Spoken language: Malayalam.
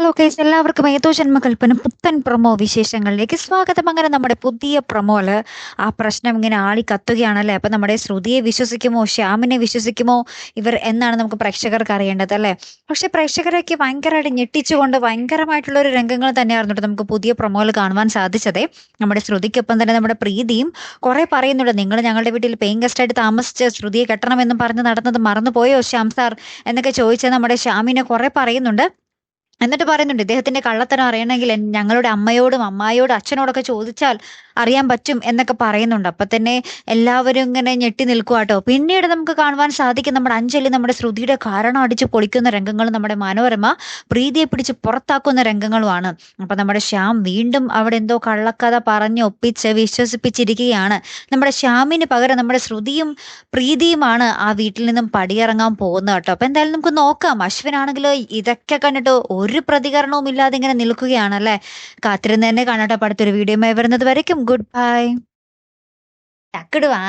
ഹലോ ഗൈസ്, എല്ലാവർക്കും ഏതോ ജന്മകൽപ്പന പുത്തൻ പ്രൊമോ വിശേഷങ്ങളിലേക്ക് സ്വാഗതം. അങ്ങനെ നമ്മുടെ പുതിയ പ്രൊമോയില് ആ പ്രശ്നം ഇങ്ങനെ ആളി കത്തുകയാണല്ലേ. അപ്പൊ നമ്മുടെ ശ്രുതിയെ വിശ്വസിക്കുമോ, ശ്യാമിനെ വിശ്വസിക്കുമോ ഇവർ എന്നാണ് നമുക്ക് പ്രേക്ഷകർക്ക് അറിയേണ്ടത് അല്ലേ. പക്ഷെ പ്രേക്ഷകരൊക്കെ ഭയങ്കരമായിട്ട് ഞെട്ടിച്ചുകൊണ്ട് ഭയങ്കരമായിട്ടുള്ള ഒരു രംഗങ്ങൾ തന്നെയായിരുന്നു ട്ടോ നമുക്ക് പുതിയ പ്രൊമോയിൽ കാണുവാൻ സാധിച്ചതേ. നമ്മുടെ ശ്രുതിക്കൊപ്പം തന്നെ നമ്മുടെ പ്രീതിയും കുറെ പറയുന്നുണ്ട്, നിങ്ങൾ ഞങ്ങളുടെ വീട്ടിൽ പേയിങ് ഗസ്റ്റ് ആയിട്ട് താമസിച്ച് ശ്രുതിയെ കെട്ടണമെന്നും പറഞ്ഞ് നടന്നത് മറന്നുപോയോ ശ്യാം സാർ എന്നൊക്കെ ചോദിച്ച് നമ്മുടെ ശ്യാമിനെ കുറെ പറയുന്നുണ്ട്. എന്നിട്ട് പറയുന്നുണ്ട്, ഇദ്ദേഹത്തിന്റെ കള്ളത്തരം അറിയണമെങ്കിൽ ഞങ്ങളുടെ അമ്മയോടും അമ്മായിയോടും അച്ഛനോടൊക്കെ ചോദിച്ചാൽ അറിയാൻ പറ്റും എന്നൊക്കെ പറയുന്നുണ്ട്. അപ്പൊ തന്നെ എല്ലാവരും ഇങ്ങനെ ഞെട്ടി നിൽക്കുവാട്ടോ. പിന്നീട് നമുക്ക് കാണുവാൻ സാധിക്കും നമ്മുടെ അഞ്ജലി നമ്മുടെ ശ്രുതിയുടെ കാരണം അടിച്ച് പൊളിക്കുന്ന രംഗങ്ങളും നമ്മുടെ മനോരമ പ്രീതിയെ പിടിച്ച് പുറത്താക്കുന്ന രംഗങ്ങളുമാണ്. അപ്പൊ നമ്മുടെ ശ്യാം വീണ്ടും അവിടെ എന്തോ കള്ളക്കഥ പറഞ്ഞ് ഒപ്പിച്ച് വിശ്വസിപ്പിച്ചിരിക്കുകയാണ്. നമ്മുടെ ശ്യാമിന് പകരം നമ്മുടെ ശ്രുതിയും പ്രീതിയുമാണ് ആ വീട്ടിൽ നിന്നും പടിയിറങ്ങാൻ പോകുന്നത് കേട്ടോ. അപ്പൊ എന്തായാലും നമുക്ക് നോക്കാം. അശ്വിനാണെങ്കിലോ ഇതൊക്കെ കണ്ടിട്ട് ഒരു പ്രതികരണവും ഇല്ലാതെ ഇങ്ങനെ നിൽക്കുകയാണല്ലേ. കാത്തിരുന്ന് തന്നെ കാണട്ടെ. അടുത്തൊരു വീഡിയോയുമായി വരുന്നത് വരയ്ക്കും ഗുഡ് ബൈ. ടക്കിടുവാ.